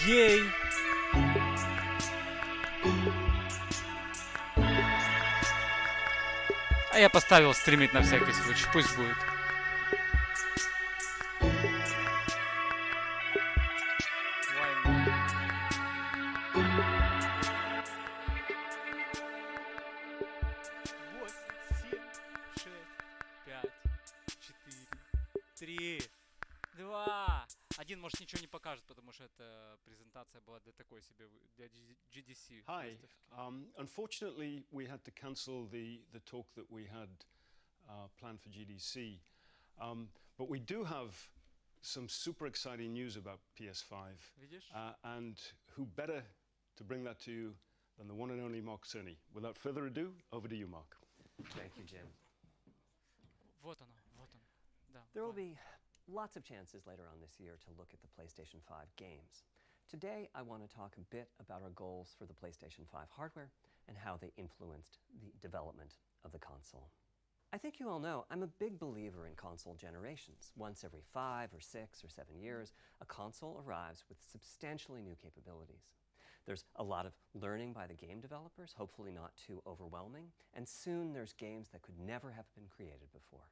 Ей! А я поставил стримить на всякий случай, пусть будет. Может, ничего не покажет, потому что эта презентация была для такой себе, для GDC. Hi. Unfortunately, we had to cancel the talk that we had planned for GDC. But we do have some super exciting news about PS5. And who better to bring that to you than the one and only Mark Cerny. Without further ado, over to you, Mark. Thank you, Jim. Вот оно, вот он. Да. There will be lots of chances later on this year to look at the PlayStation 5 games. Today, I want to talk a bit about our goals for the PlayStation 5 hardware and how they influenced the development of the console. I think you all know I'm a big believer in console generations. Once every 5 or 6 or 7 years, a console arrives with substantially new capabilities. There's a lot of learning by the game developers, hopefully not too overwhelming, and soon there's games that could never have been created before.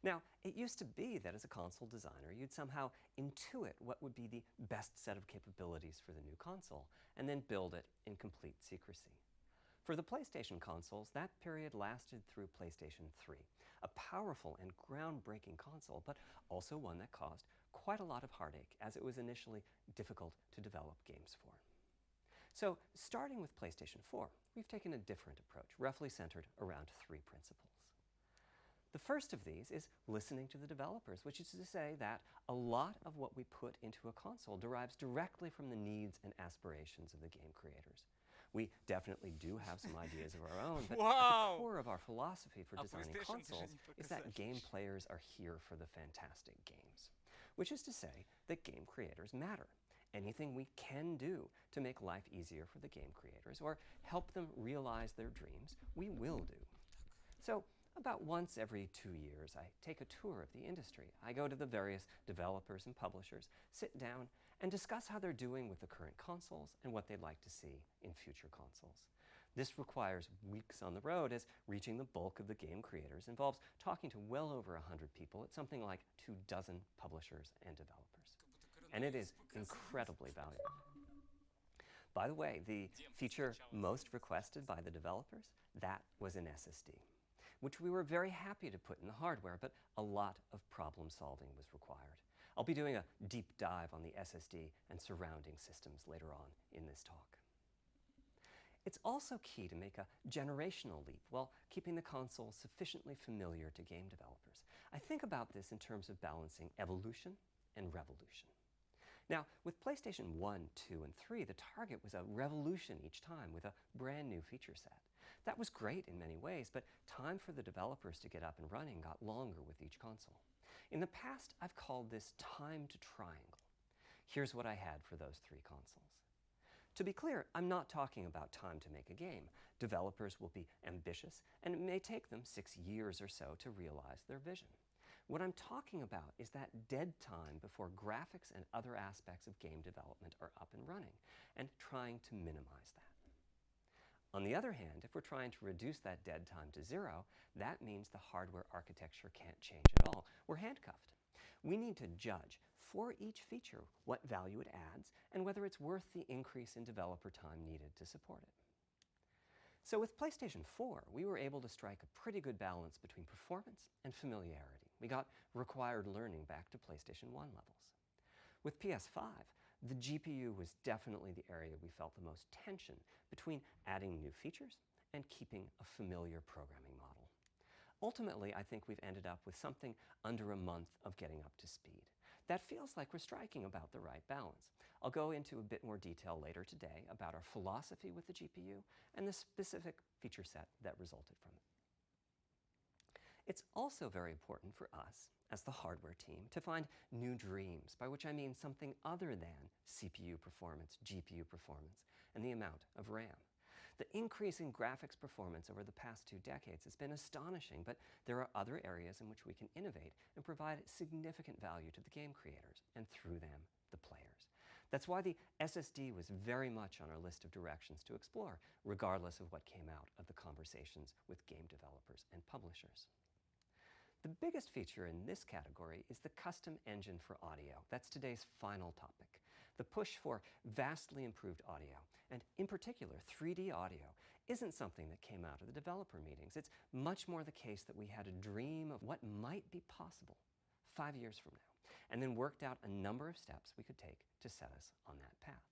Now, it used to be that as a console designer, you'd somehow intuit what would be the best set of capabilities for the new console, and then build it in complete secrecy. For the PlayStation consoles, that period lasted through PlayStation 3, a powerful and groundbreaking console, but also one that caused quite a lot of heartache, as it was initially difficult to develop games for. So, starting with PlayStation 4, we've taken a different approach, roughly centered around 3 principles. The first of these is listening to the developers, which is to say that a lot of what we put into a console derives directly from the needs and aspirations of the game creators. We definitely do have some ideas of our own, but at the core of our philosophy for designing consoles is that game players are here for the fantastic games, which is to say that game creators matter. Anything we can do to make life easier for the game creators or help them realize their dreams, we will do. So, about once every 2 years, I take a tour of the industry. I go to the various developers and publishers, sit down, and discuss how they're doing with the current consoles and what they'd like to see in future consoles. This requires weeks on the road, as reaching the bulk of the game creators involves talking to well over 100 people at something like 24 publishers and developers. And it is incredibly valuable. By the way, the feature most requested by the developers, that was an SSD, which we were very happy to put in the hardware, but a lot of problem solving was required. I'll be doing a deep dive on the SSD and surrounding systems later on in this talk. It's also key to make a generational leap while keeping the console sufficiently familiar to game developers. I think about this in terms of balancing evolution and revolution. Now, with PlayStation 1, 2, and 3, the target was a revolution each time with a brand new feature set. That was great in many ways, but time for the developers to get up and running got longer with each console. In the past, I've called this time to triangle. Here's what I had for those 3 consoles. To be clear, I'm not talking about time to make a game. Developers will be ambitious, and it may take them 6 years or so to realize their vision. What I'm talking about is that dead time before graphics and other aspects of game development are up and running, and trying to minimize that. On the other hand, if we're trying to reduce that dead time to 0, that means the hardware architecture can't change at all. We're handcuffed. We need to judge for each feature what value it adds and whether it's worth the increase in developer time needed to support it. So with PlayStation 4, we were able to strike a pretty good balance between performance and familiarity. We got required learning back to PlayStation 1 levels. With PS5, the GPU was definitely the area we felt the most tension between adding new features and keeping a familiar programming model. Ultimately, I think we've ended up with something under a month of getting up to speed. That feels like we're striking about the right balance. I'll go into a bit more detail later today about our philosophy with the GPU and the specific feature set that resulted from it. It's also very important for us, as the hardware team, to find new dreams, by which I mean something other than CPU performance, GPU performance, and the amount of RAM. The increase in graphics performance over the past 2 decades has been astonishing, but there are other areas in which we can innovate and provide significant value to the game creators, and through them, the players. That's why the SSD was very much on our list of directions to explore, regardless of what came out of the conversations with game developers and publishers. The biggest feature in this category is the custom engine for audio. That's today's final topic. The push for vastly improved audio, and in particular 3D audio, isn't something that came out of the developer meetings. It's much more the case that we had a dream of what might be possible 5 years from now, and then worked out a number of steps we could take to set us on that path.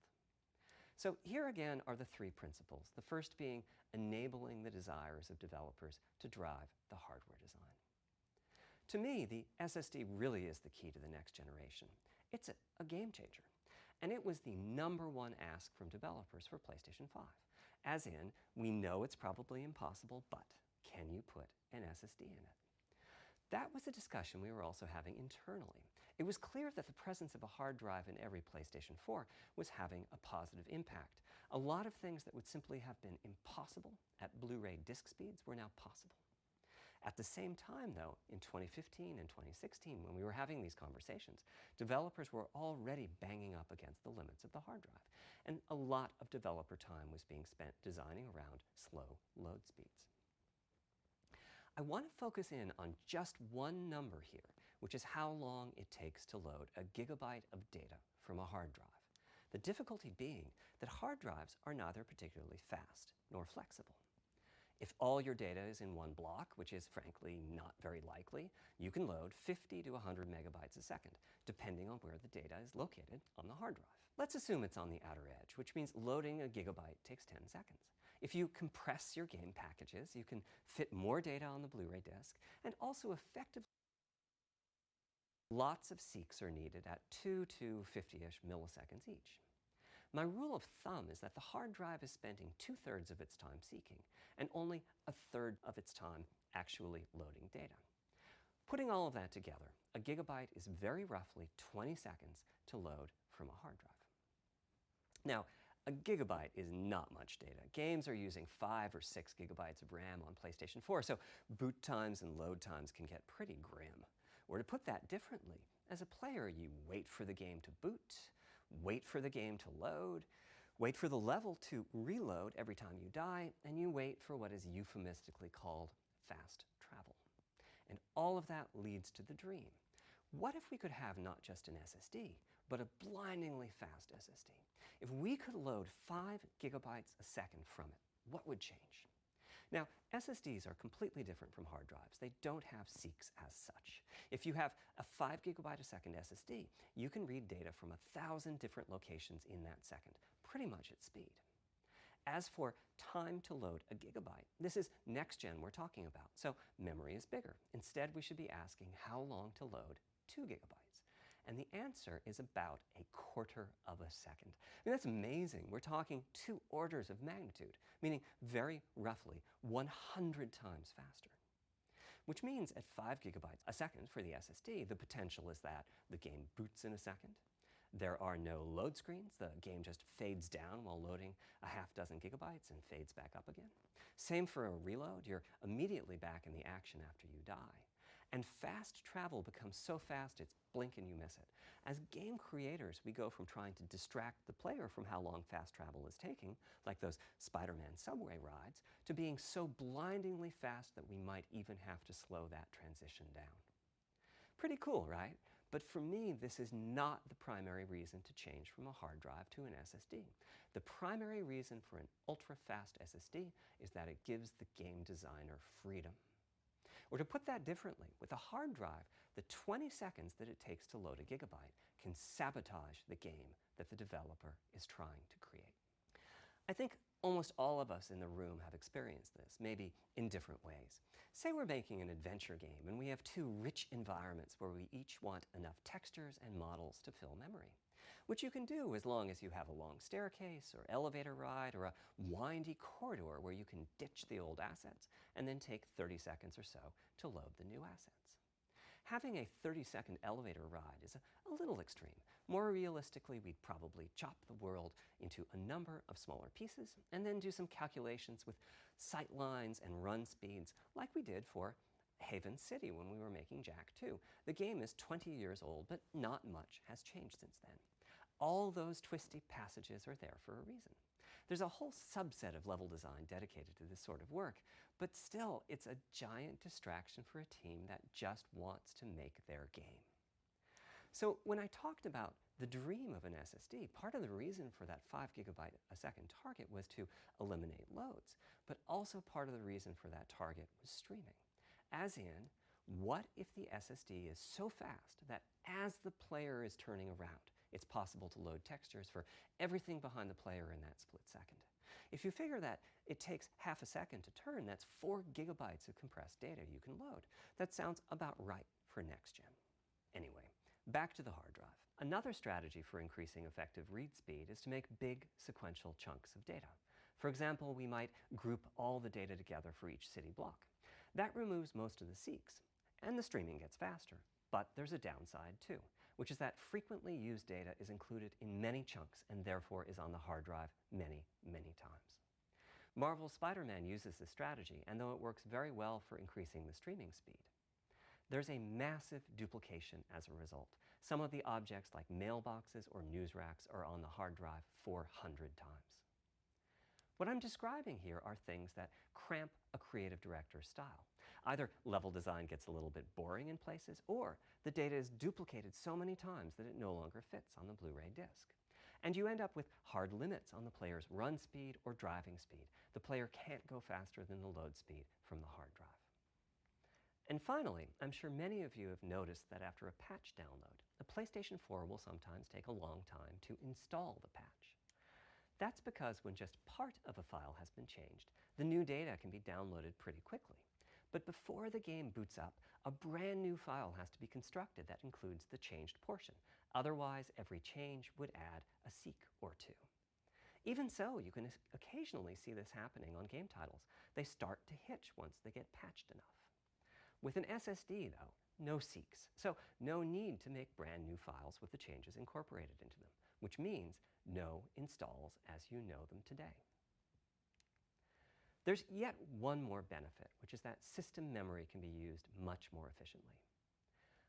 So here again are the 3 principles, the first being enabling the desires of developers to drive the hardware design. To me, the SSD really is the key to the next generation. It's a game changer. And it was the #1 ask from developers for PlayStation 5. As in, we know it's probably impossible, but can you put an SSD in it? That was a discussion we were also having internally. It was clear that the presence of a hard drive in every PlayStation 4 was having a positive impact. A lot of things that would simply have been impossible at Blu-ray disc speeds were now possible. At the same time, though, in 2015 and 2016, when we were having these conversations, developers were already banging up against the limits of the hard drive, and a lot of developer time was being spent designing around slow load speeds. I want to focus in on just one number here, which is how long it takes to load a gigabyte of data from a hard drive. The difficulty being that hard drives are neither particularly fast nor flexible. If all your data is in one block, which is frankly not very likely, you can load 50 to 100 megabytes a second, depending on where the data is located on the hard drive. Let's assume it's on the outer edge, which means loading a gigabyte takes 10 seconds. If you compress your game packages, you can fit more data on the Blu-ray disc, and also effectively lots of seeks are needed at 2 to 50-ish milliseconds each. My rule of thumb is that the hard drive is spending 2/3 of its time seeking, and only 1/3 of its time actually loading data. Putting all of that together, a gigabyte is very roughly 20 seconds to load from a hard drive. Now, a gigabyte is not much data. Games are using 5 or 6 gigabytes of RAM on PlayStation 4, so boot times and load times can get pretty grim. Or to put that differently, as a player, you wait for the game to boot, wait for the game to load, wait for the level to reload every time you die, and you wait for what is euphemistically called fast travel. And all of that leads to the dream. What if we could have not just an SSD, but a blindingly fast SSD? If we could load 5 gigabytes a second from it, what would change? Now, SSDs are completely different from hard drives. They don't have seeks as such. If you have a 5 gigabyte a second SSD, you can read data from 1,000 different locations in that second, pretty much at speed. As for time to load a gigabyte, this is next gen we're talking about, so memory is bigger. Instead, we should be asking how long to load 2 gigabytes. And the answer is about 1/4 of a second. I mean, that's amazing. We're talking 2 orders of magnitude, meaning very roughly 100 times faster. Which means at 5 gigabytes a second for the SSD, the potential is that the game boots in a second. There are no load screens. The game just fades down while loading a half dozen gigabytes and fades back up again. Same for a reload. You're immediately back in the action after you die. And fast travel becomes so fast it's blink and you miss it. As game creators, we go from trying to distract the player from how long fast travel is taking, like those Spider-Man subway rides, to being so blindingly fast that we might even have to slow that transition down. Pretty cool, right? But for me, this is not the primary reason to change from a hard drive to an SSD. The primary reason for an ultra-fast SSD is that it gives the game designer freedom. Or to put that differently, with a hard drive, the 20 seconds that it takes to load a gigabyte can sabotage the game that the developer is trying to create. I think almost all of us in the room have experienced this, maybe in different ways. Say we're making an adventure game and we have 2 rich environments where we each want enough textures and models to fill memory. which you can do as long as you have a long staircase or elevator ride or a windy corridor where you can ditch the old assets and then take 30 seconds or so to load the new assets. Having a 30-second elevator ride is a little extreme. More realistically, we'd probably chop the world into a number of smaller pieces and then do some calculations with sight lines and run speeds like we did for Haven City when we were making Jack 2. The game is 20 years old, but not much has changed since then. All those twisty passages are there for a reason. There's a whole subset of level design dedicated to this sort of work, but still, it's a giant distraction for a team that just wants to make their game. So when I talked about the dream of an SSD, part of the reason for that 5 gigabyte a second target was to eliminate loads, but also part of the reason for that target was streaming. As in, what if the SSD is so fast that as the player is turning around, it's possible to load textures for everything behind the player in that split second? If you figure that it takes half a second to turn, that's 4 gigabytes of compressed data you can load. That sounds about right for next gen. Anyway, back to the hard drive. Another strategy for increasing effective read speed is to make big sequential chunks of data. For example, we might group all the data together for each city block. That removes most of the seeks, and the streaming gets faster. But there's a downside too, which is that frequently used data is included in many chunks and therefore is on the hard drive many, many times. Marvel's Spider-Man uses this strategy, and though it works very well for increasing the streaming speed, there's a massive duplication as a result. Some of the objects like mailboxes or news racks are on the hard drive 400 times. What I'm describing here are things that cramp a creative director's style. Either level design gets a little bit boring in places, or the data is duplicated so many times that it no longer fits on the Blu-ray disc. And you end up with hard limits on the player's run speed or driving speed. The player can't go faster than the load speed from the hard drive. And finally, I'm sure many of you have noticed that after a patch download, the PlayStation 4 will sometimes take a long time to install the patch. That's because when just part of a file has been changed, the new data can be downloaded pretty quickly. But before the game boots up, a brand new file has to be constructed that includes the changed portion. Otherwise, every change would add a seek or two. Even so, you can occasionally see this happening on game titles. They start to hitch once they get patched enough. With an SSD, though, no seeks, so no need to make brand new files with the changes incorporated into them, which means no installs as you know them today. There's yet one more benefit, which is that system memory can be used much more efficiently.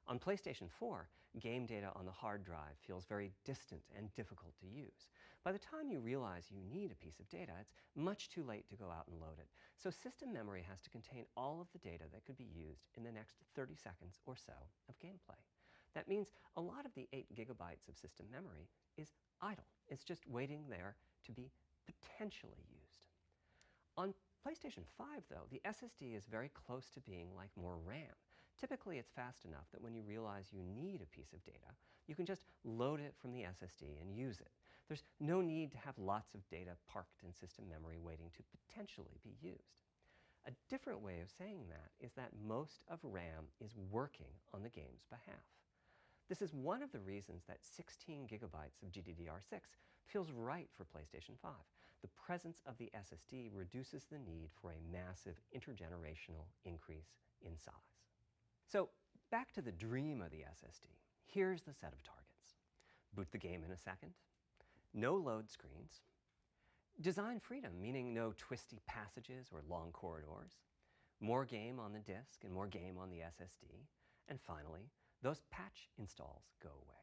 On PlayStation 4, game data on the hard drive feels very distant and difficult to use. By the time you realize you need a piece of data, it's much too late to go out and load it. So system memory has to contain all of the data that could be used in the next 30 seconds or so of gameplay. That means a lot of the 8 gigabytes of system memory is idle. It's just waiting there to be potentially used. On PlayStation 5, though, the SSD is very close to being like more RAM. Typically, it's fast enough that when you realize you need a piece of data, you can just load it from the SSD and use it. There's no need to have lots of data parked in system memory waiting to potentially be used. A different way of saying that is that most of RAM is working on the game's behalf. This is one of the reasons that 16 gigabytes of GDDR6 feels right for PlayStation 5. The presence of the SSD reduces the need for a massive intergenerational increase in size. So back to the dream of the SSD. Here's the set of targets. Boot the game in a second. No load screens. Design freedom, meaning no twisty passages or long corridors. More game on the disk and more game on the SSD. And finally, those patch installs go away.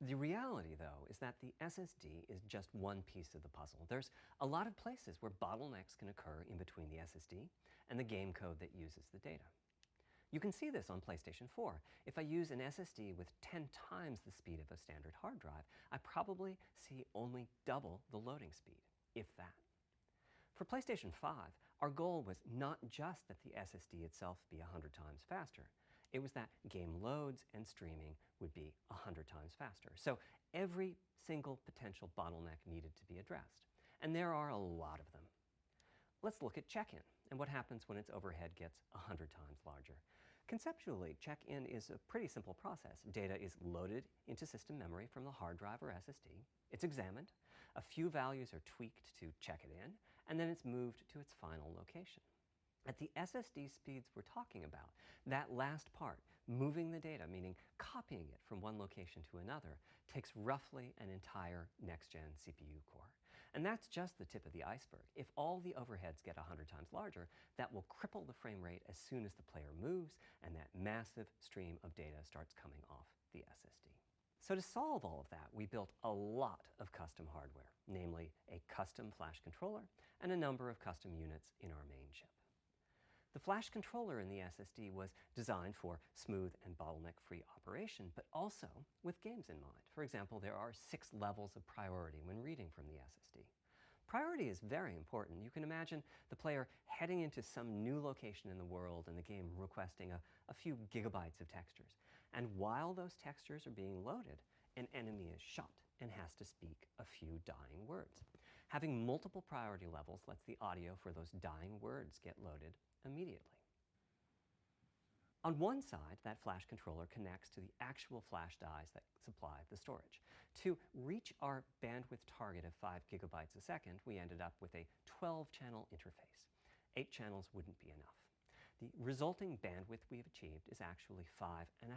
The reality, though, is that the SSD is just one piece of the puzzle. There's a lot of places where bottlenecks can occur in between the SSD and the game code that uses the data. You can see this on PlayStation 4. If I use an SSD with 10 times the speed of a standard hard drive, I probably see only double the loading speed, if that. For PlayStation 5, our goal was not just that the SSD itself be 100 times faster. It was that game loads and streaming would be 100 times faster. So every single potential bottleneck needed to be addressed. And there are a lot of them. Let's look at check-in and what happens when its overhead gets 100 times larger. Conceptually, check-in is a pretty simple process. Data is loaded into system memory from the hard drive or SSD. It's examined, a few values are tweaked to check it in, and then it's moved to its final location. At the SSD speeds we're talking about, that last part, moving the data, meaning copying it from one location to another, takes roughly an entire next-gen CPU core. And that's just the tip of the iceberg. If all the overheads get 100 times larger, that will cripple the frame rate as soon as the player moves and that massive stream of data starts coming off the SSD. So to solve all of that, we built a lot of custom hardware, namely a custom flash controller and a number of custom units in our main chip. The flash controller in the SSD was designed for smooth and bottleneck-free operation, but also with games in mind. For example, there are 6 levels of priority when reading from the SSD. Priority is very important. You can imagine the player heading into some new location in the world and the game requesting a few gigabytes of textures. And while those textures are being loaded, an enemy is shot and has to speak a few dying words. Having multiple priority levels lets the audio for those dying words get loaded immediately. On one side, that flash controller connects to the actual flash dies that supply the storage. To reach our bandwidth target of 5 gigabytes a second, we ended up with a 12-channel interface. 8 channels wouldn't be enough. The resulting bandwidth we've achieved is actually 5.5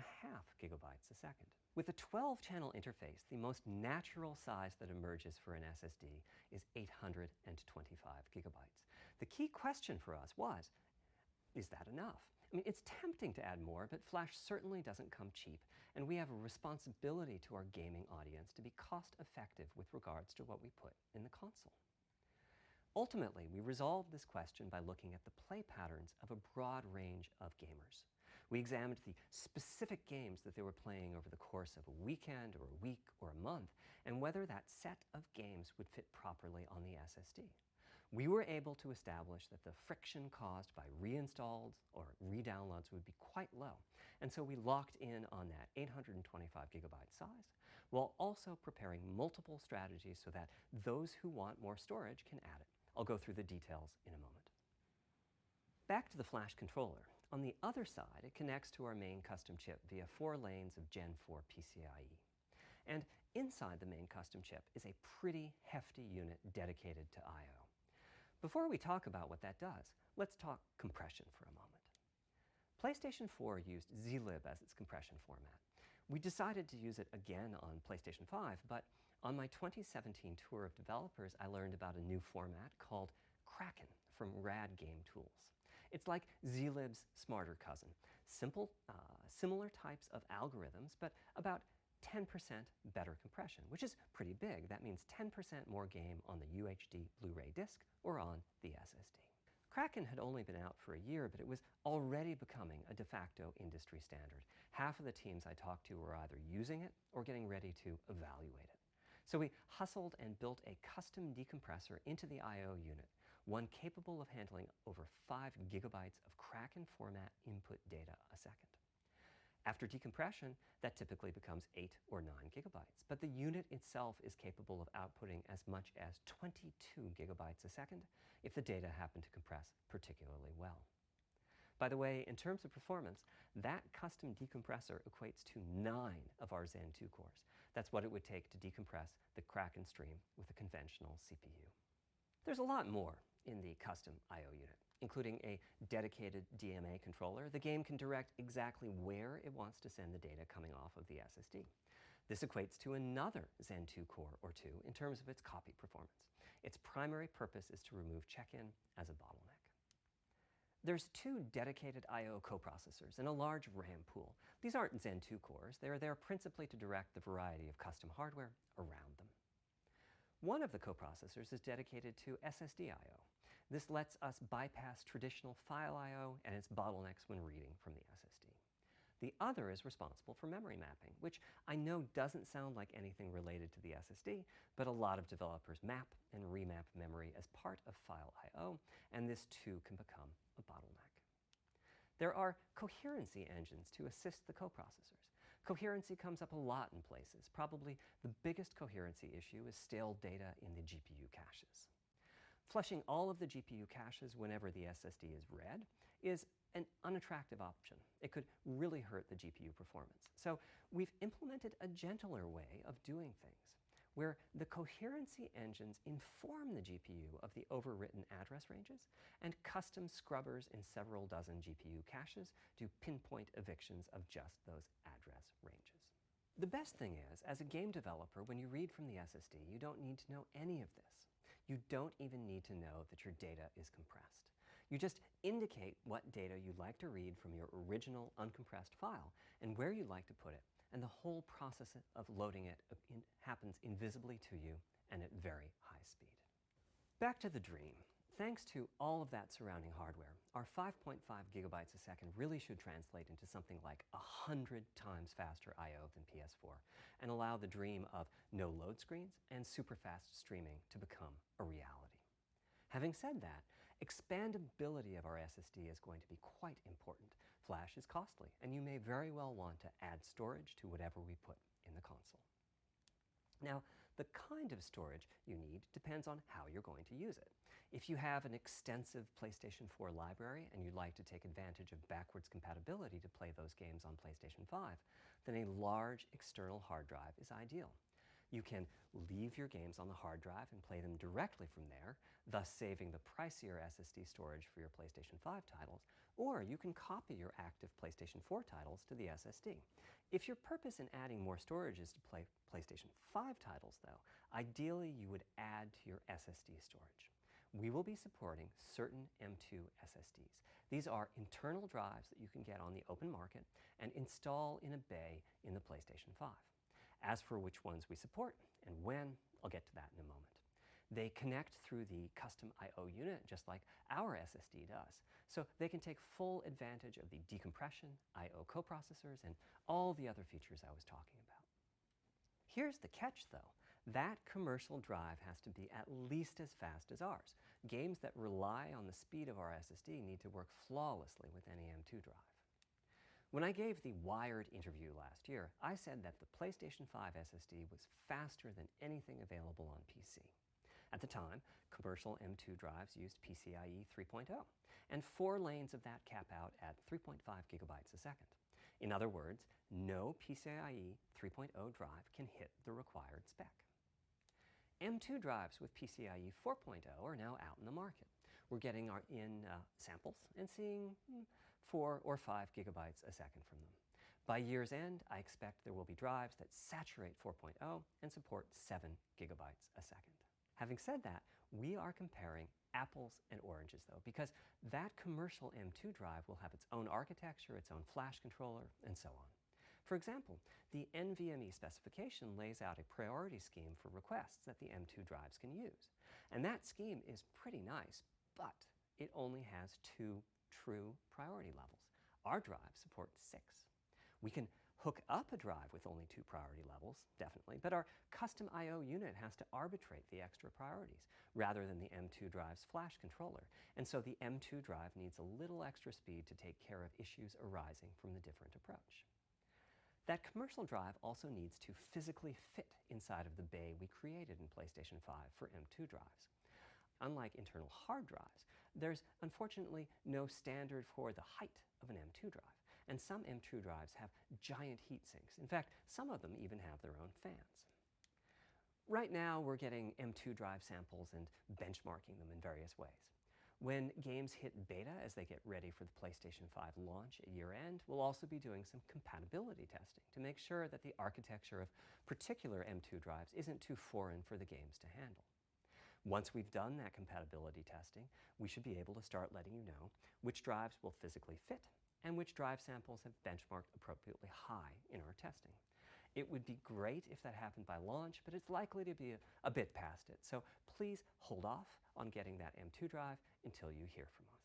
gigabytes a second. With a 12-channel interface, the most natural size that emerges for an SSD is 825 gigabytes. The key question for us was, is that enough? I mean, it's tempting to add more, but Flash certainly doesn't come cheap, and we have a responsibility to our gaming audience to be cost-effective with regards to what we put in the console. Ultimately, we resolved this question by looking at the play patterns of a broad range of gamers. We examined the specific games that they were playing over the course of a weekend or a week or a month, and whether that set of games would fit properly on the SSD. We were able to establish that the friction caused by reinstalls or redownloads would be quite low, and so we locked in on that 825 gigabyte size, while also preparing multiple strategies so that those who want more storage can add it. I'll go through the details in a moment. Back to the flash controller. On the other side, it connects to our main custom chip via 4 lanes of Gen 4 PCIe. And inside the main custom chip is a pretty hefty unit dedicated to I/O. Before we talk about what that does, let's talk compression for a moment. PlayStation 4 used zlib as its compression format. We decided to use it again on PlayStation 5, but on my 2017 tour of developers, I learned about a new format called Kraken from Rad Game Tools. It's like zlib's smarter cousin. Similar types of algorithms, but about 10% better compression, which is pretty big. That means 10% more game on the UHD Blu-ray disc or on the SSD. Kraken had only been out for a year, but it was already becoming a de facto industry standard. Half of the teams I talked to were either using it or getting ready to evaluate it. So we hustled and built a custom decompressor into the I/O unit, one capable of handling over 5 gigabytes of Kraken format input data a second. After decompression, that typically becomes 8 or 9 gigabytes, but the unit itself is capable of outputting as much as 22 gigabytes a second if the data happen to compress particularly well. By the way, in terms of performance, that custom decompressor equates to 9 of our Zen 2 cores. That's what it would take to decompress the Kraken stream with a conventional CPU. There's a lot more in the custom I/O unit, including a dedicated DMA controller. The game can direct exactly where it wants to send the data coming off of the SSD. This equates to another Zen 2 core or 2 in terms of its copy performance. Its primary purpose is to remove check-in as a bottleneck. There's 2 dedicated I/O coprocessors and a large RAM pool. These aren't Zen 2 cores. They're there principally to direct the variety of custom hardware around them. One of the coprocessors is dedicated to SSD I/O. This lets us bypass traditional file I/O and its bottlenecks when reading from the SSD. The other is responsible for memory mapping, which I know doesn't sound like anything related to the SSD, but a lot of developers map and remap memory as part of file I/O, and this too can become a bottleneck. There are coherency engines to assist the coprocessors. Coherency comes up a lot in places. Probably the biggest coherency issue is stale data in the GPU caches. Flushing all of the GPU caches whenever the SSD is read is an unattractive option. It could really hurt the GPU performance. So we've implemented a gentler way of doing things, where the coherency engines inform the GPU of the overwritten address ranges, and custom scrubbers in several dozen GPU caches do pinpoint evictions of just those address ranges. The best thing is, as a game developer, when you read from the SSD, you don't need to know any of this. You don't even need to know that your data is compressed. You just indicate what data you'd like to read from your original uncompressed file and where you'd like to put it, and the whole process of loading it happens invisibly to you and at very high speed. Back to the dream. Thanks to all of that surrounding hardware, our 5.5 gigabytes a second really should translate into something like 100 times faster I/O than PS4 and allow the dream of no load screens and super fast streaming to become a reality. Having said that, expandability of our SSD is going to be quite important. Flash is costly, and you may very well want to add storage to whatever we put in the console. Now, the kind of storage you need depends on how you're going to use it. If you have an extensive PlayStation 4 library and you'd like to take advantage of backwards compatibility to play those games on PlayStation 5, then a large external hard drive is ideal. You can leave your games on the hard drive and play them directly from there, thus saving the pricier SSD storage for your PlayStation 5 titles, or you can copy your active PlayStation 4 titles to the SSD. If your purpose in adding more storage is to play PlayStation 5 titles, though, ideally you would add to your SSD storage. We will be supporting certain M2 SSDs. These are internal drives that you can get on the open market and install in a bay in the PlayStation 5. As for which ones we support and when, I'll get to that in a moment. They connect through the custom I/O unit just like our SSD does, so they can take full advantage of the decompression, I/O coprocessors, and all the other features I was talking about. Here's the catch, though. That commercial drive has to be at least as fast as ours. Games that rely on the speed of our SSD need to work flawlessly with any M2 drive. When I gave the Wired interview last year, I said that the PlayStation 5 SSD was faster than anything available on PC. At the time, commercial M2 drives used PCIe 3.0, and 4 lanes of that cap out at 3.5 gigabytes a second. In other words, no PCIe 3.0 drive can hit the required spec. M2 drives with PCIe 4.0 are now out in the market. We're getting in samples and seeing 4 or 5 gigabytes a second from them. By year's end, I expect there will be drives that saturate 4.0 and support 7 gigabytes a second. Having said that, we are comparing apples and oranges, though, because that commercial M2 drive will have its own architecture, its own flash controller, and so on. For example, the NVMe specification lays out a priority scheme for requests that the M2 drives can use. And that scheme is pretty nice, but it only has 2 true priority levels. Our drive supports 6. We can hook up a drive with only 2 priority levels, definitely, but our custom I/O unit has to arbitrate the extra priorities rather than the M2 drive's flash controller, and so the M2 drive needs a little extra speed to take care of issues arising from the different approach. That commercial drive also needs to physically fit inside of the bay we created in PlayStation 5 for M2 drives. Unlike internal hard drives, there's unfortunately no standard for the height of an M2 drive, and some M2 drives have giant heat sinks. In fact, some of them even have their own fans. Right now, we're getting M2 drive samples and benchmarking them in various ways. When games hit beta as they get ready for the PlayStation 5 launch at year-end, we'll also be doing some compatibility testing to make sure that the architecture of particular M2 drives isn't too foreign for the games to handle. Once we've done that compatibility testing, we should be able to start letting you know which drives will physically fit and which drive samples have benchmarked appropriately high in our testing. It would be great if that happened by launch, but it's likely to be a bit past it, so please hold off on getting that M2 drive until you hear from us.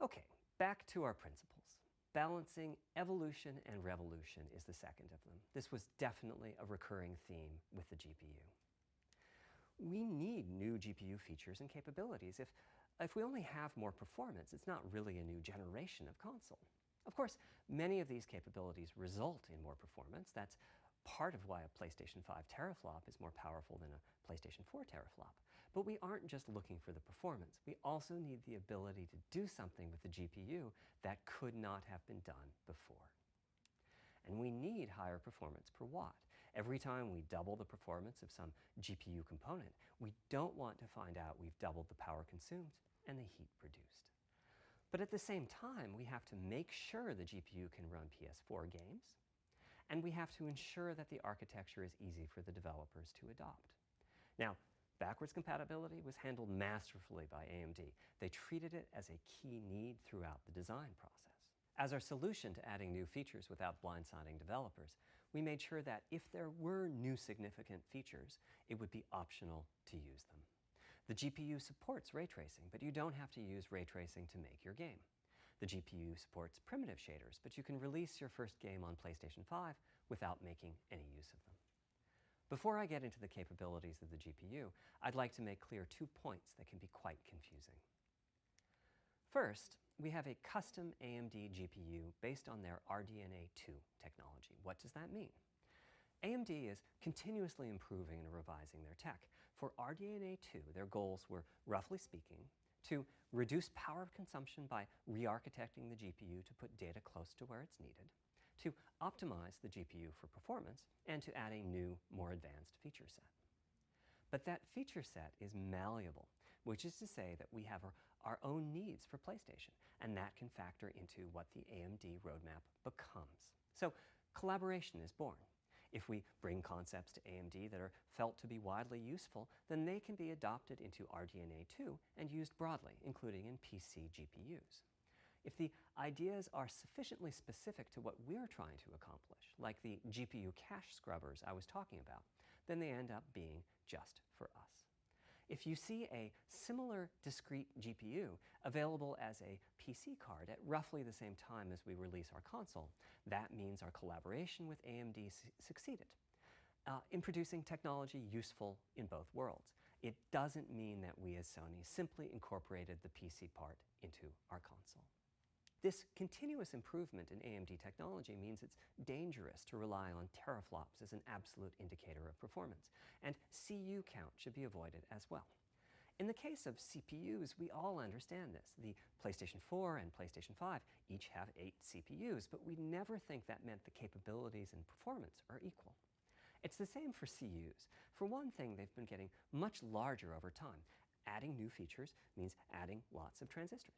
Okay, back to our principles. Balancing evolution and revolution is the second of them. This was definitely a recurring theme with the GPU. We need new GPU features and capabilities. If we only have more performance, it's not really a new generation of console. Of course, many of these capabilities result in more performance. That's part of why a PlayStation 5 teraflop is more powerful than a PlayStation 4 teraflop. But we aren't just looking for the performance. We also need the ability to do something with the GPU that could not have been done before. And we need higher performance per watt. Every time we double the performance of some GPU component, we don't want to find out we've doubled the power consumed and the heat produced. But at the same time, we have to make sure the GPU can run PS4 games, and we have to ensure that the architecture is easy for the developers to adopt. Now, backwards compatibility was handled masterfully by AMD. They treated it as a key need throughout the design process. As our solution to adding new features without blindsiding developers, we made sure that if there were new significant features, it would be optional to use them. The GPU supports ray tracing, but you don't have to use ray tracing to make your game. The GPU supports primitive shaders, but you can release your first game on PlayStation 5 without making any use of them. Before I get into the capabilities of the GPU, I'd like to make clear 2 points that can be quite confusing. First, we have a custom AMD GPU based on their RDNA 2 technology. What does that mean? AMD is continuously improving and revising their tech. For RDNA 2, their goals were, roughly speaking, to reduce power consumption by re-architecting the GPU to put data close to where it's needed, to optimize the GPU for performance, and to add a new, more advanced feature set. But that feature set is malleable, which is to say that we have our own needs for PlayStation, and that can factor into what the AMD roadmap becomes. So collaboration is born. If we bring concepts to AMD that are felt to be widely useful, then they can be adopted into RDNA 2 and used broadly, including in PC GPUs. If the ideas are sufficiently specific to what we're trying to accomplish, like the GPU cache scrubbers I was talking about, then they end up being just for us. If you see a similar discrete GPU available as a PC card at roughly the same time as we release our console, that means our collaboration with AMD succeeded in producing technology useful in both worlds. It doesn't mean that we as Sony simply incorporated the PC part into our console. This continuous improvement in AMD technology means it's dangerous to rely on teraflops as an absolute indicator of performance, and CU count should be avoided as well. In the case of CPUs, we all understand this. The PlayStation 4 and PlayStation 5 each have 8 CPUs, but we never think that meant the capabilities and performance are equal. It's the same for CUs. For one thing, they've been getting much larger over time. Adding new features means adding lots of transistors.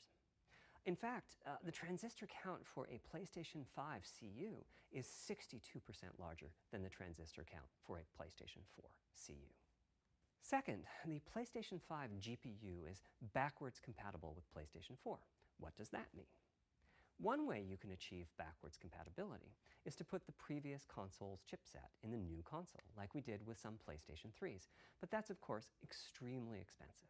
In fact, the transistor count for a PlayStation 5 CU is 62% larger than the transistor count for a PlayStation 4 CU. Second, the PlayStation 5 GPU is backwards compatible with PlayStation 4. What does that mean? One way you can achieve backwards compatibility is to put the previous console's chipset in the new console, like we did with some PlayStation 3s, but that's of course extremely expensive.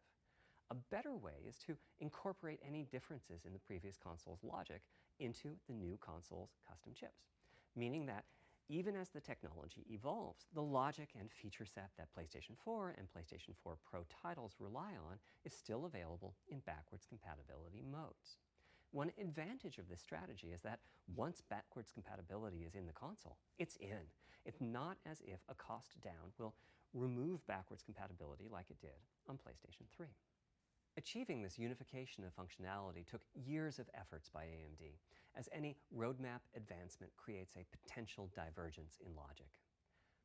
A better way is to incorporate any differences in the previous console's logic into the new console's custom chips, meaning that even as the technology evolves, the logic and feature set that PlayStation 4 and PlayStation 4 Pro titles rely on is still available in backwards compatibility modes. One advantage of this strategy is that once backwards compatibility is in the console, it's in. It's not as if a cost down will remove backwards compatibility like it did on PlayStation 3. Achieving this unification of functionality took years of efforts by AMD, as any roadmap advancement creates a potential divergence in logic.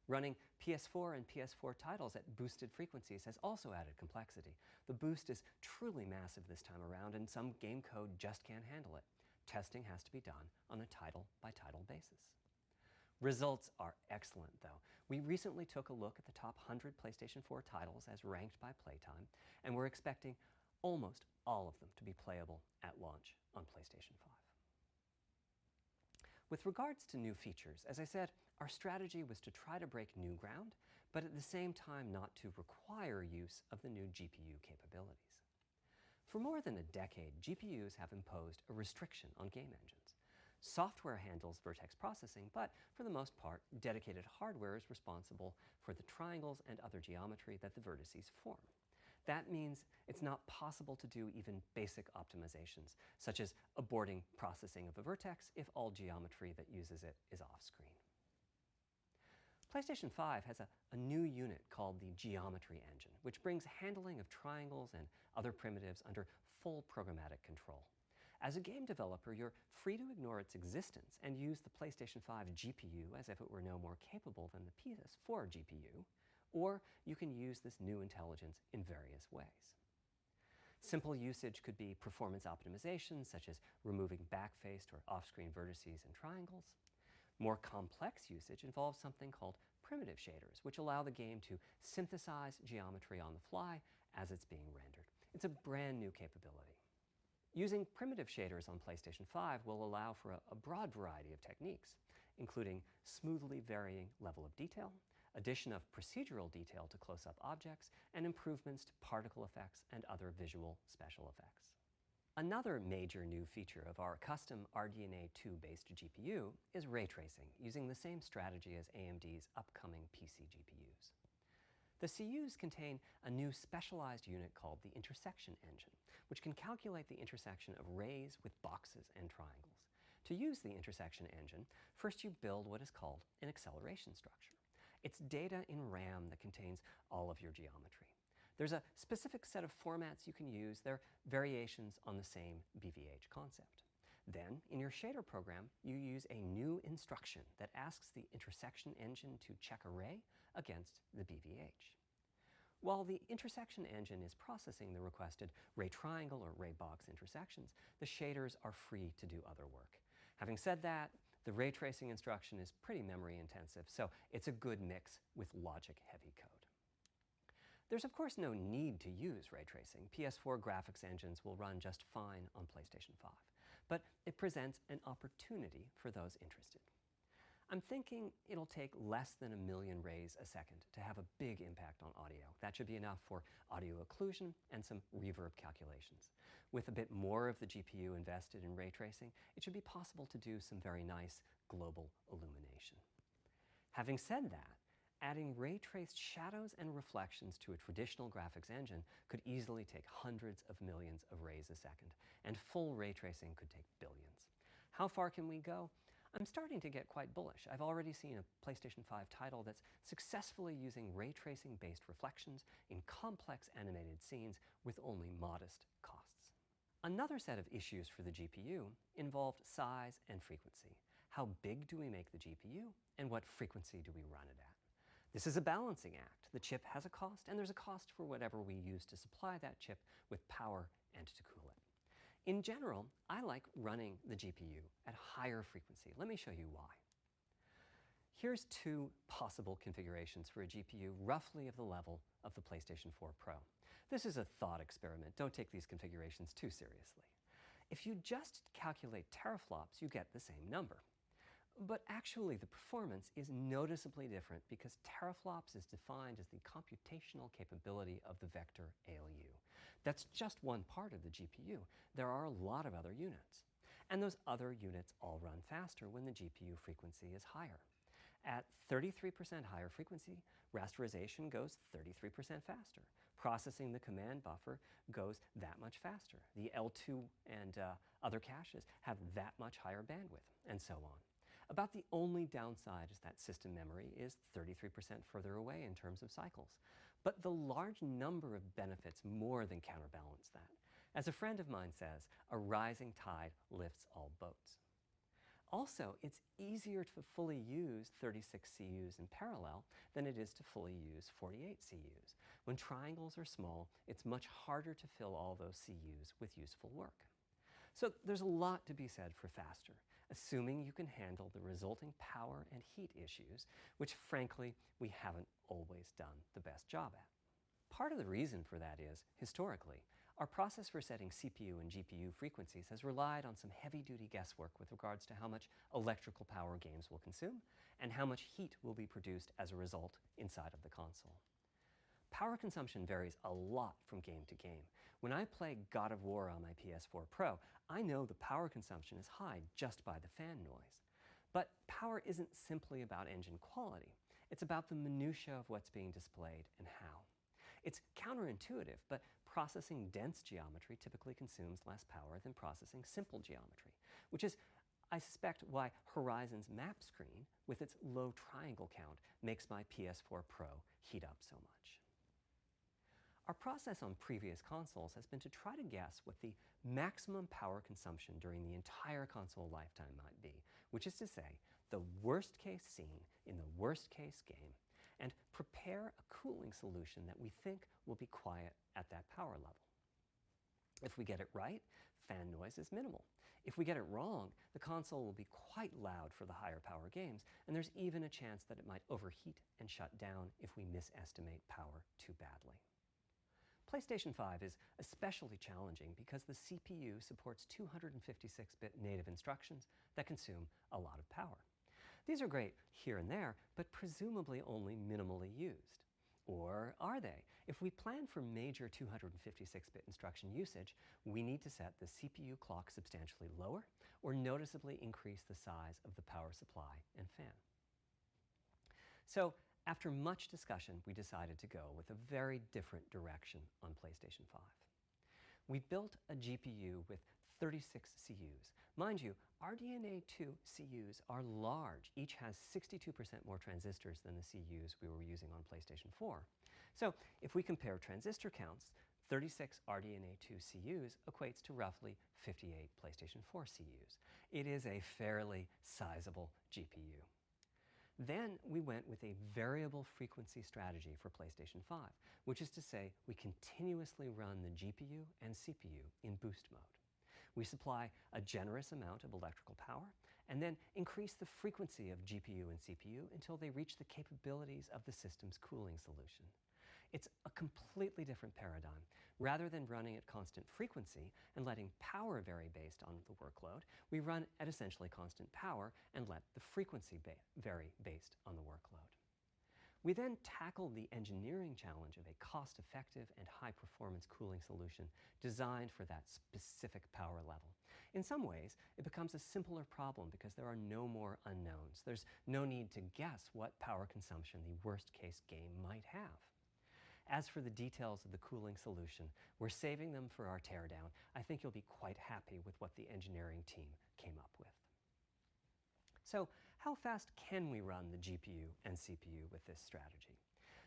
Running PS4 and PS4 titles at boosted frequencies has also added complexity. The boost is truly massive this time around, and some game code just can't handle it. Testing has to be done on a title-by-title basis. Results are excellent, though. We recently took a look at the top 100 PlayStation 4 titles as ranked by playtime, and we're expecting almost all of them to be playable at launch on PlayStation 5. With regards to new features, as I said, our strategy was to try to break new ground, but at the same time not to require use of the new GPU capabilities. For more than a decade, GPUs have imposed a restriction on game engines. Software handles vertex processing, but for the most part, dedicated hardware is responsible for the triangles and other geometry that the vertices form. That means it's not possible to do even basic optimizations, such as aborting processing of a vertex if all geometry that uses it is off-screen. PlayStation 5 has a new unit called the geometry engine, which brings handling of triangles and other primitives under full programmatic control. As a game developer, you're free to ignore its existence and use the PlayStation 5 GPU as if it were no more capable than the PS4 GPU, or you can use this new intelligence in various ways. Simple usage could be performance optimization, such as removing backfaced or off-screen vertices and triangles. More complex usage involves something called primitive shaders, which allow the game to synthesize geometry on the fly as it's being rendered. It's a brand new capability. Using primitive shaders on PlayStation 5 will allow for a broad variety of techniques, including smoothly varying level of detail, addition of procedural detail to close-up objects, and improvements to particle effects and other visual special effects. Another major new feature of our custom RDNA 2-based GPU is ray tracing, using the same strategy as AMD's upcoming PC GPUs. The CUs contain a new specialized unit called the intersection engine, which can calculate the intersection of rays with boxes and triangles. To use the intersection engine, first you build what is called an acceleration structure. It's data in RAM that contains all of your geometry. There's a specific set of formats you can use. They're variations on the same BVH concept. Then, in your shader program, you use a new instruction that asks the intersection engine to check a ray against the BVH. While the intersection engine is processing the requested ray triangle or ray box intersections, the shaders are free to do other work. Having said that, the ray tracing instruction is pretty memory intensive, so it's a good mix with logic-heavy code. There's of course no need to use ray tracing. PS4 graphics engines will run just fine on PlayStation 5, but it presents an opportunity for those interested. I'm thinking it'll take less than 1 million rays a second to have a big impact on audio. That should be enough for audio occlusion and some reverb calculations. With a bit more of the GPU invested in ray tracing, it should be possible to do some very nice global illumination. Having said that, adding ray-traced shadows and reflections to a traditional graphics engine could easily take hundreds of millions of rays a second, and full ray tracing could take billions. How far can we go? I'm starting to get quite bullish. I've already seen a PlayStation 5 title that's successfully using ray tracing-based reflections in complex animated scenes with only modest costs. Another set of issues for the GPU involved size and frequency. How big do we make the GPU, and what frequency do we run it at? This is a balancing act. The chip has a cost, and there's a cost for whatever we use to supply that chip with power and to cool it. In general, I like running the GPU at higher frequency. Let me show you why. Here's 2 possible configurations for a GPU roughly of the level of the PlayStation 4 Pro. This is a thought experiment. Don't take these configurations too seriously. If you just calculate teraflops, you get the same number. But actually, the performance is noticeably different because teraflops is defined as the computational capability of the vector ALU. That's just one part of the GPU. There are a lot of other units. And those other units all run faster when the GPU frequency is higher. At 33% higher frequency, rasterization goes 33% faster. Processing the command buffer goes that much faster. The L2 and other caches have that much higher bandwidth, and so on. About the only downside is that system memory is 33% further away in terms of cycles. But the large number of benefits more than counterbalance that. As a friend of mine says, a rising tide lifts all boats. Also, it's easier to fully use 36 CUs in parallel than it is to fully use 48 CUs. When triangles are small, it's much harder to fill all those CUs with useful work. So there's a lot to be said for faster, assuming you can handle the resulting power and heat issues, which frankly, we haven't always done the best job at. Part of the reason for that is, historically, our process for setting CPU and GPU frequencies has relied on some heavy-duty guesswork with regards to how much electrical power games will consume and how much heat will be produced as a result inside of the console. Power consumption varies a lot from game to game. When I play God of War on my PS4 Pro, I know the power consumption is high just by the fan noise. But power isn't simply about engine quality. It's about the minutiae of what's being displayed and how. It's counterintuitive, but processing dense geometry typically consumes less power than processing simple geometry, which is I suspect why Horizon's map screen, with its low triangle count, makes my PS4 Pro heat up so much. Our process on previous consoles has been to try to guess what the maximum power consumption during the entire console lifetime might be, which is to say, the worst case scene in the worst case game, and prepare a cooling solution that we think will be quiet at that power level. If we get it right, fan noise is minimal. If we get it wrong, the console will be quite loud for the higher power games, and there's even a chance that it might overheat and shut down if we misestimate power too badly. PlayStation 5 is especially challenging because the CPU supports 256-bit native instructions that consume a lot of power. These are great here and there, but presumably only minimally used. Or are they? If we plan for major 256-bit instruction usage, we need to set the CPU clock substantially lower or noticeably increase the size of the power supply and fan. So, after much discussion, we decided to go with a very different direction on PlayStation 5. We built a GPU with 36 CUs. Mind you, RDNA 2 CUs are large. Each has 62% more transistors than the CUs we were using on PlayStation 4. So if we compare transistor counts, 36 RDNA 2 CUs equates to roughly 58 PlayStation 4 CUs. It is a fairly sizable GPU. Then we went with a variable frequency strategy for PlayStation 5, which is to say we continuously run the GPU and CPU in boost mode. We supply a generous amount of electrical power and then increase the frequency of GPU and CPU until they reach the capabilities of the system's cooling solution. It's a completely different paradigm. Rather than running at constant frequency and letting power vary based on the workload, we run at essentially constant power and let the frequency vary based on the workload. We then tackled the engineering challenge of a cost-effective and high-performance cooling solution designed for that specific power level. In some ways, it becomes a simpler problem because there are no more unknowns. There's no need to guess what power consumption the worst-case game might have. As for the details of the cooling solution, we're saving them for our teardown. I think you'll be quite happy with what the engineering team came up with. So, how fast can we run the GPU and CPU with this strategy?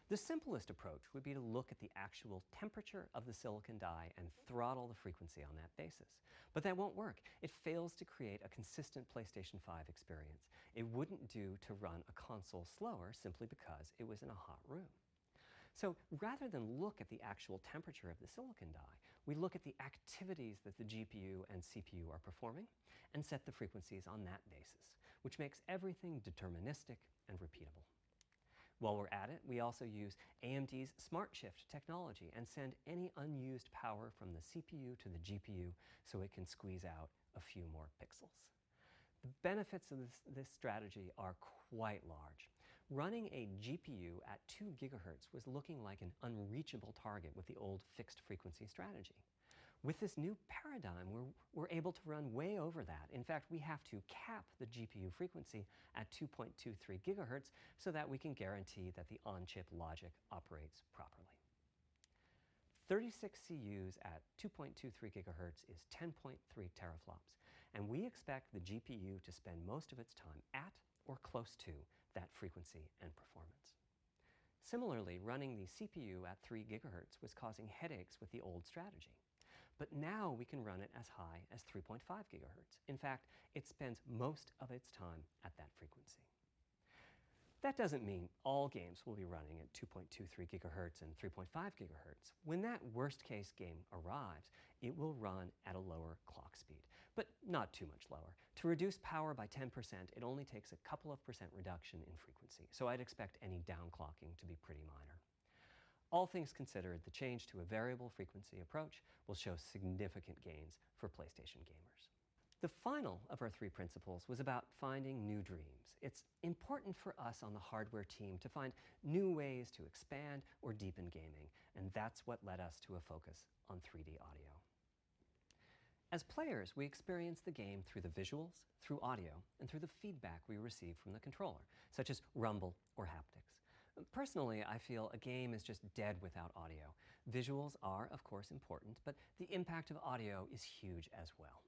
The simplest approach would be to look at the actual temperature of the silicon die and throttle the frequency on that basis. But that won't work. It fails to create a consistent PlayStation 5 experience. It wouldn't do to run a console slower simply because it was in a hot room. So rather than look at the actual temperature of the silicon die, we look at the activities that the GPU and CPU are performing and set the frequencies on that basis, which makes everything deterministic and repeatable. While we're at it, we also use AMD's Smart Shift technology and send any unused power from the CPU to the GPU so it can squeeze out a few more pixels. The benefits of this strategy are quite large. Running a GPU at 2 gigahertz was looking like an unreachable target with the old fixed frequency strategy. With this new paradigm, we're able to run way over that. In fact, we have to cap the GPU frequency at 2.23 gigahertz so that we can guarantee that the on-chip logic operates properly. 36 CUs at 2.23 gigahertz is 10.3 teraflops, and we expect the GPU to spend most of its time at or close to that frequency and performance. Similarly, running the CPU at 3 gigahertz was causing headaches with the old strategy. But now we can run it as high as 3.5 gigahertz. In fact, it spends most of its time at that frequency. That doesn't mean all games will be running at 2.23 gigahertz and 3.5 gigahertz. When that worst-case game arrives, it will run at a lower clock speed, but not too much lower. To reduce power by 10%, it only takes a couple of percent reduction in frequency, so I'd expect any downclocking to be pretty minor. All things considered, the change to a variable frequency approach will show significant gains for PlayStation gamers. The final of our 3 principles was about finding new dreams. It's important for us on the hardware team to find new ways to expand or deepen gaming, and that's what led us to a focus on 3D audio. As players, we experience the game through the visuals, through audio, and through the feedback we receive from the controller, such as rumble or haptics. Personally, I feel a game is just dead without audio. Visuals are, of course, important, but the impact of audio is huge as well.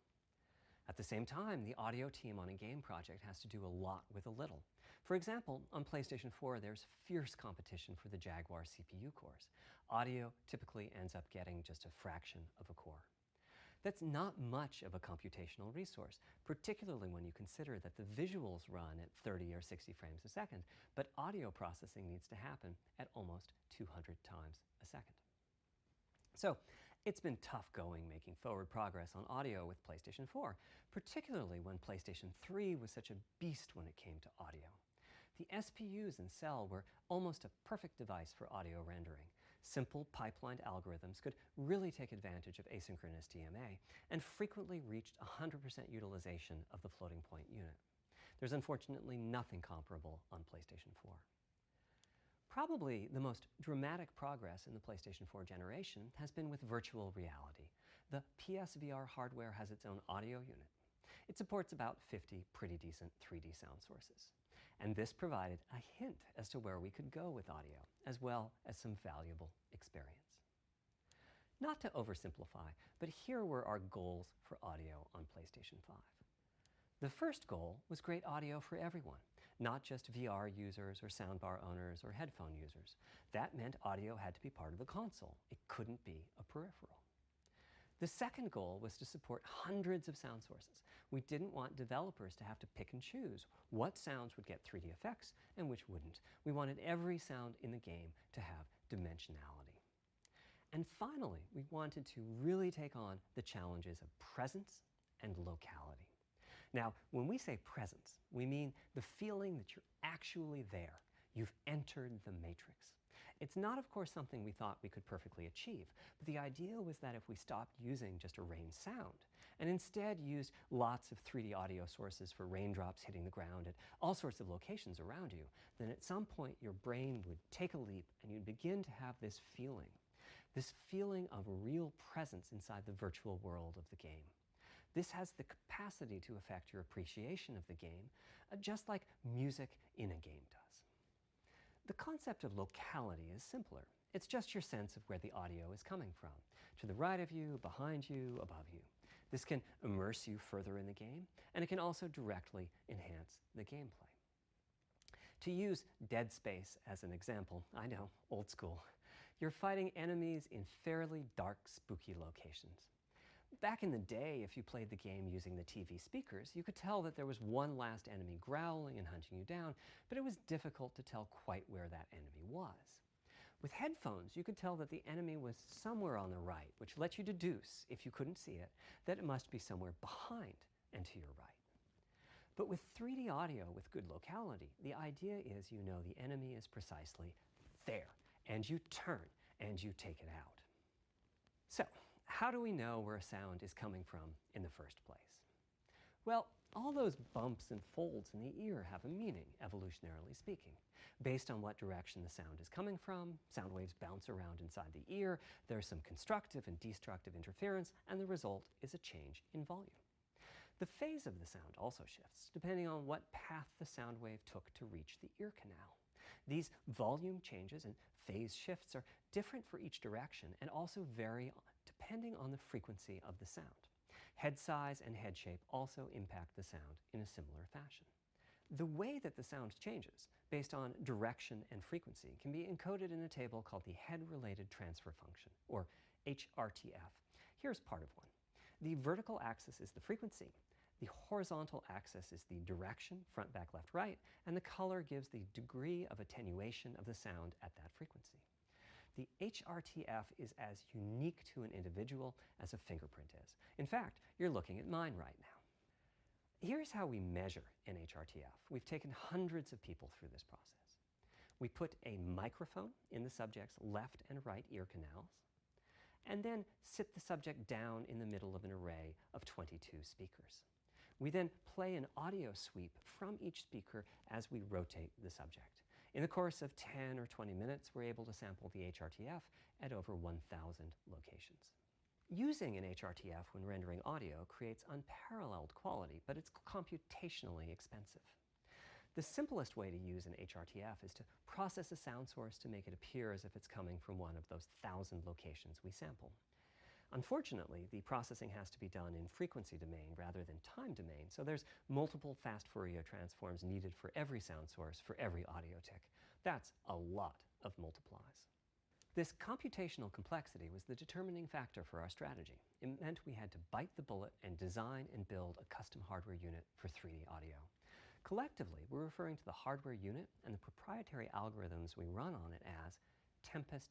At the same time, the audio team on a game project has to do a lot with a little. For example, on PlayStation 4, there's fierce competition for the Jaguar CPU cores. Audio typically ends up getting just a fraction of a core. That's not much of a computational resource, particularly when you consider that the visuals run at 30 or 60 frames a second, but audio processing needs to happen at almost 200 times a second. So, it's been tough going making forward progress on audio with PlayStation 4, particularly when PlayStation 3 was such a beast when it came to audio. The SPUs in Cell were almost a perfect device for audio rendering. Simple pipelined algorithms could really take advantage of asynchronous DMA and frequently reached 100% utilization of the floating point unit. There's unfortunately nothing comparable on PlayStation 4. Probably the most dramatic progress in the PlayStation 4 generation has been with virtual reality. The PSVR hardware has its own audio unit. It supports about 50 pretty decent 3D sound sources. And this provided a hint as to where we could go with audio, as well as some valuable experience. Not to oversimplify, but here were our goals for audio on PlayStation 5. The first goal was great audio for everyone, not just VR users or soundbar owners or headphone users. That meant audio had to be part of the console. It couldn't be a peripheral. The second goal was to support hundreds of sound sources. We didn't want developers to have to pick and choose what sounds would get 3D effects and which wouldn't. We wanted every sound in the game to have dimensionality. And finally, we wanted to really take on the challenges of presence and locality. Now, when we say presence, we mean the feeling that you're actually there. You've entered the matrix. It's not, of course, something we thought we could perfectly achieve, but the idea was that if we stopped using just a rain sound and instead used lots of 3D audio sources for raindrops hitting the ground at all sorts of locations around you, then at some point your brain would take a leap and you'd begin to have this feeling of real presence inside the virtual world of the game. This has the capacity to affect your appreciation of the game, just like music in a game does. The concept of locality is simpler. It's just your sense of where the audio is coming from, to the right of you, behind you, above you. This can immerse you further in the game, and it can also directly enhance the gameplay. To use Dead Space as an example, I know, old school, you're fighting enemies in fairly dark, spooky locations. Back in the day, if you played the game using the TV speakers, you could tell that there was one last enemy growling and hunting you down, but it was difficult to tell quite where that enemy was. With headphones, you could tell that the enemy was somewhere on the right, which let you deduce, if you couldn't see it, that it must be somewhere behind and to your right. But with 3D audio with good locality, the idea is you know the enemy is precisely there, and you turn and you take it out. So, how do we know where a sound is coming from in the first place? Well, all those bumps and folds in the ear have a meaning, evolutionarily speaking. Based on what direction the sound is coming from, sound waves bounce around inside the ear, there's some constructive and destructive interference, and the result is a change in volume. The phase of the sound also shifts, depending on what path the sound wave took to reach the ear canal. These volume changes and phase shifts are different for each direction and also vary depending on the frequency of the sound. Head size and head shape also impact the sound in a similar fashion. The way that the sound changes, based on direction and frequency, can be encoded in a table called the Head-Related Transfer Function, or HRTF. Here's part of one. The vertical axis is the frequency, the horizontal axis is the direction, front, back, left, right, and the color gives the degree of attenuation of the sound at that frequency. The HRTF is as unique to an individual as a fingerprint is. In fact, you're looking at mine right now. Here's how we measure an HRTF. We've taken hundreds of people through this process. We put a microphone in the subject's left and right ear canals, and then sit the subject down in the middle of an array of 22 speakers. We then play an audio sweep from each speaker as we rotate the subject. In the course of 10 or 20 minutes, we're able to sample the HRTF at over 1,000 locations. Using an HRTF when rendering audio creates unparalleled quality, but it's computationally expensive. The simplest way to use an HRTF is to process a sound source to make it appear as if it's coming from one of those 1,000 locations we sample. Unfortunately, the processing has to be done in frequency domain rather than time domain, so there's multiple fast Fourier transforms needed for every sound source for every audio tick. That's a lot of multiplies. This computational complexity was the determining factor for our strategy. It meant we had to bite the bullet and design and build a custom hardware unit for 3D audio. Collectively, we're referring to the hardware unit and the proprietary algorithms we run on it as Tempest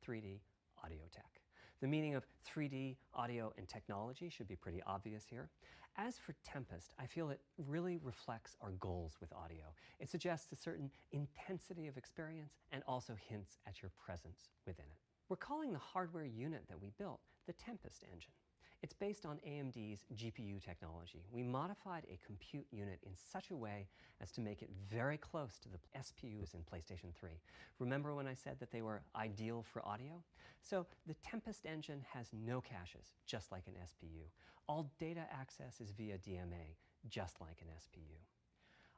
3D Audio Tech. The meaning of 3D audio and technology should be pretty obvious here. As for Tempest, I feel it really reflects our goals with audio. It suggests a certain intensity of experience and also hints at your presence within it. We're calling the hardware unit that we built the Tempest engine. It's based on AMD's GPU technology. We modified a compute unit in such a way as to make it very close to the SPUs in PlayStation 3. Remember when I said that they were ideal for audio? So the Tempest engine has no caches, just like an SPU. All data access is via DMA, just like an SPU.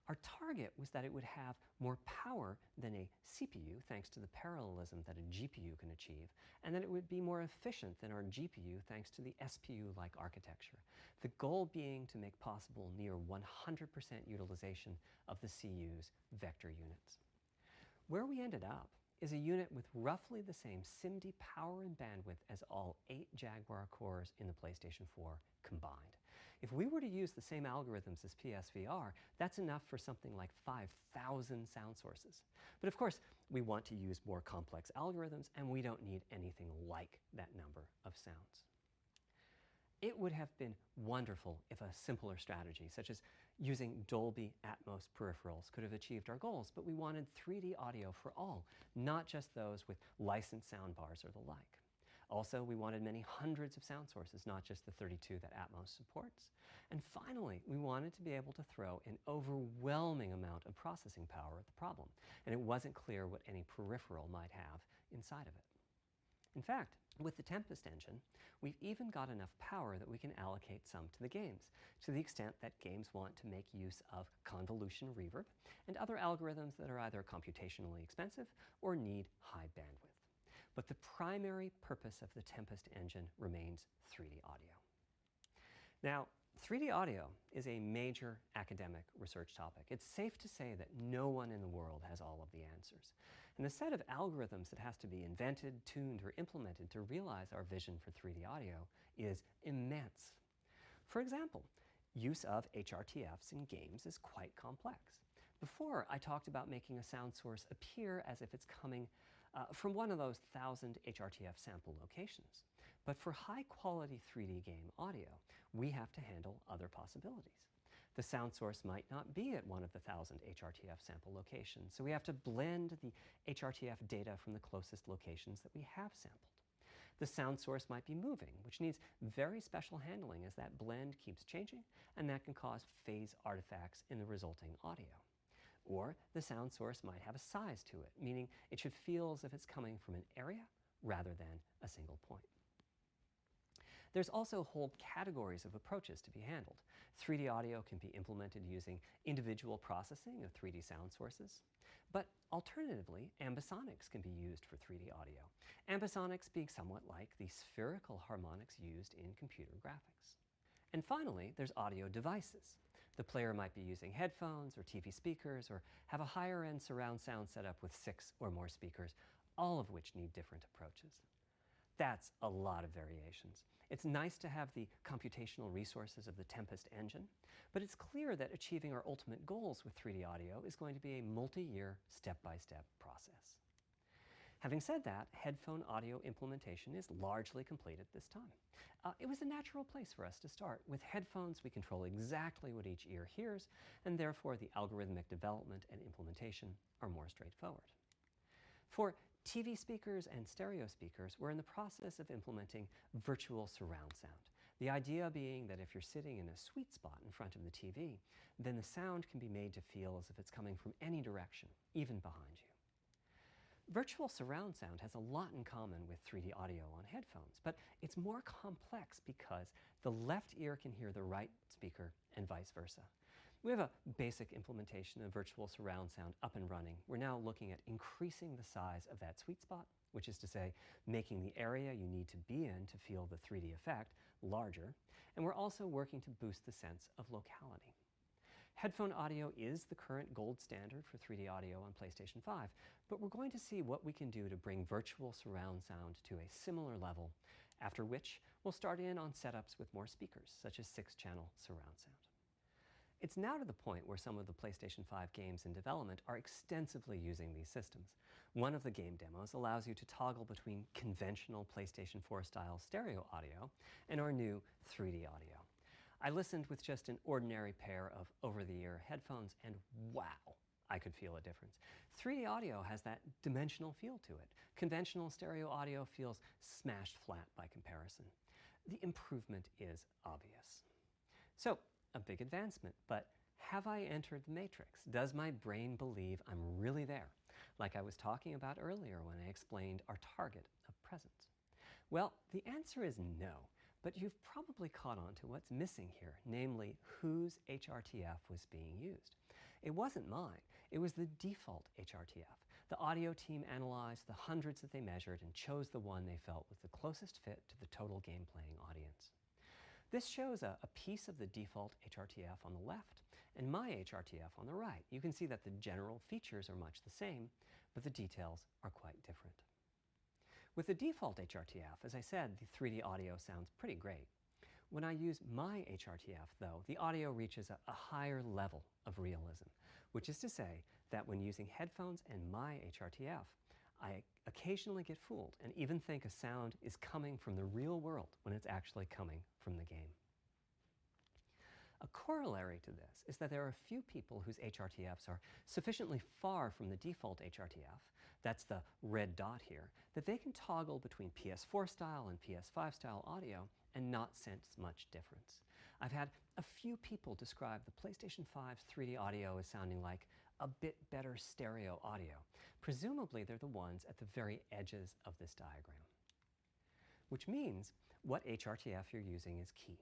Our target was that it would have more power than a CPU, thanks to the parallelism that a GPU can achieve, and that it would be more efficient than our GPU, thanks to the SPU-like architecture. The goal being to make possible near 100% utilization of the CU's vector units. Where we ended up is a unit with roughly the same SIMD power and bandwidth as all 8 Jaguar cores in the PlayStation 4 combined. If we were to use the same algorithms as PSVR, that's enough for something like 5,000 sound sources. But of course, we want to use more complex algorithms, and we don't need anything like that number of sounds. It would have been wonderful if a simpler strategy, such as using Dolby Atmos peripherals, could have achieved our goals, but we wanted 3D audio for all, not just those with licensed soundbars or the like. Also, we wanted many hundreds of sound sources, not just the 32 that Atmos supports. And finally, we wanted to be able to throw an overwhelming amount of processing power at the problem, and it wasn't clear what any peripheral might have inside of it. In fact, with the Tempest engine, we've even got enough power that we can allocate some to the games, to the extent that games want to make use of convolution reverb and other algorithms that are either computationally expensive or need high bandwidth. But the primary purpose of the Tempest engine remains 3D audio. Now, 3D audio is a major academic research topic. It's safe to say that no one in the world has all of the answers. And the set of algorithms that has to be invented, tuned, or implemented to realize our vision for 3D audio is immense. For example, use of HRTFs in games is quite complex. Before, I talked about making a sound source appear as if it's coming from one of those 1,000 HRTF sample locations. But for high-quality 3D game audio, we have to handle other possibilities. The sound source might not be at one of the 1,000 HRTF sample locations, so we have to blend the HRTF data from the closest locations that we have sampled. The sound source might be moving, which needs very special handling as that blend keeps changing, and that can cause phase artifacts in the resulting audio. Or the sound source might have a size to it, meaning it should feel as if it's coming from an area rather than a single point. There's also whole categories of approaches to be handled. 3D audio can be implemented using individual processing of 3D sound sources. But alternatively, ambisonics can be used for 3D audio. Ambisonics being somewhat like the spherical harmonics used in computer graphics. And finally, there's audio devices. The player might be using headphones or TV speakers or have a higher-end surround sound setup with 6 or more speakers, all of which need different approaches. That's a lot of variations. It's nice to have the computational resources of the Tempest engine, but it's clear that achieving our ultimate goals with 3D audio is going to be a multi-year, step-by-step process. Having said that, headphone audio implementation is largely complete at this time. It was a natural place for us to start. With headphones, we control exactly what each ear hears, and therefore the algorithmic development and implementation are more straightforward. For TV speakers and stereo speakers, we're in the process of implementing virtual surround sound. The idea being that if you're sitting in a sweet spot in front of the TV, then the sound can be made to feel as if it's coming from any direction, even behind you. Virtual surround sound has a lot in common with 3D audio on headphones, but it's more complex because the left ear can hear the right speaker and vice versa. We have a basic implementation of virtual surround sound up and running. We're now looking at increasing the size of that sweet spot, which is to say, making the area you need to be in to feel the 3D effect larger, and we're also working to boost the sense of locality. Headphone audio is the current gold standard for 3D audio on PlayStation 5, but we're going to see what we can do to bring virtual surround sound to a similar level, after which we'll start in on setups with more speakers, such as 6-channel surround sound. It's now to the point where some of the PlayStation 5 games in development are extensively using these systems. One of the game demos allows you to toggle between conventional PlayStation 4 style stereo audio and our new 3D audio. I listened with just an ordinary pair of over-the-ear headphones, and wow, I could feel a difference. 3D audio has that dimensional feel to it. Conventional stereo audio feels smashed flat by comparison. The improvement is obvious. So, a big advancement, but have I entered the matrix? Does my brain believe I'm really there, like I was talking about earlier when I explained our target of presence? Well, the answer is no. But you've probably caught on to what's missing here, namely whose HRTF was being used. It wasn't mine, it was the default HRTF. The audio team analyzed the hundreds that they measured and chose the one they felt was the closest fit to the total game playing audience. This shows a piece of the default HRTF on the left and my HRTF on the right. You can see that the general features are much the same, but the details are quite different. With the default HRTF, as I said, the 3D audio sounds pretty great. When I use my HRTF, though, the audio reaches a higher level of realism, which is to say that when using headphones and my HRTF, I occasionally get fooled and even think a sound is coming from the real world when it's actually coming from the game. A corollary to this is that there are a few people whose HRTFs are sufficiently far from the default HRTF, that's the red dot here, that they can toggle between PS4 style and PS5 style audio and not sense much difference. I've had a few people describe the PlayStation 5's 3D audio as sounding like a bit better stereo audio. Presumably they're the ones at the very edges of this diagram. Which means what HRTF you're using is key.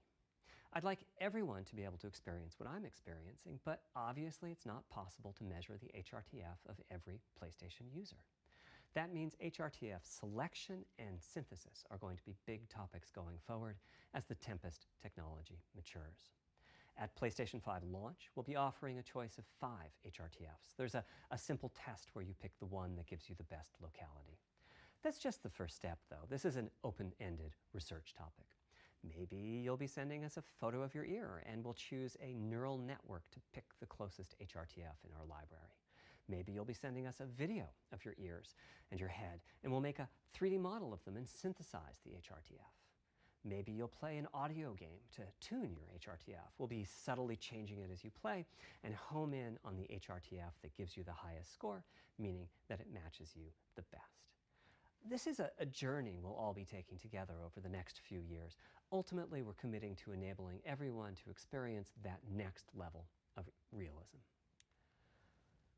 I'd like everyone to be able to experience what I'm experiencing, but obviously it's not possible to measure the HRTF of every PlayStation user. That means HRTF selection and synthesis are going to be big topics going forward as the Tempest technology matures. At PlayStation 5 launch, we'll be offering a choice of 5 HRTFs. There's a simple test where you pick the one that gives you the best locality. That's just the first step, though. This is an open-ended research topic. Maybe you'll be sending us a photo of your ear and we'll choose a neural network to pick the closest HRTF in our library. Maybe you'll be sending us a video of your ears and your head and we'll make a 3D model of them and synthesize the HRTF. Maybe you'll play an audio game to tune your HRTF. We'll be subtly changing it as you play and home in on the HRTF that gives you the highest score, meaning that it matches you the best. This is a journey we'll all be taking together over the next few years. Ultimately, we're committing to enabling everyone to experience that next level of realism.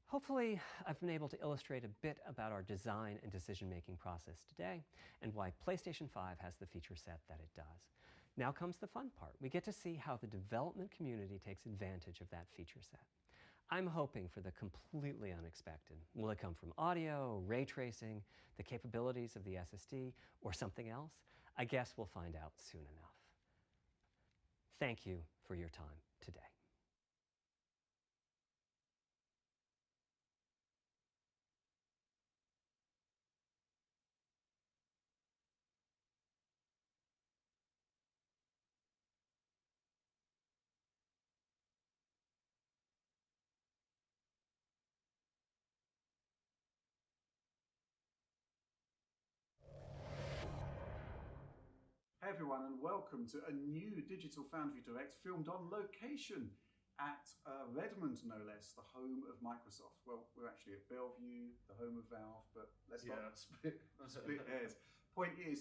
Hopefully, I've been able to illustrate a bit about our design and decision-making process today and why PlayStation 5 has the feature set that it does. Now comes the fun part. We get to see how the development community takes advantage of that feature set. I'm hoping for the completely unexpected. Will it come from audio, ray tracing, the capabilities of the SSD, or something else? I guess we'll find out soon enough. Thank you for your time today. Hey everyone, and welcome to a new Digital Foundry Direct filmed on location at Redmond, no less, the home of Microsoft. Well, we're actually at Bellevue, the home of Valve, but let's not split hairs. Point is,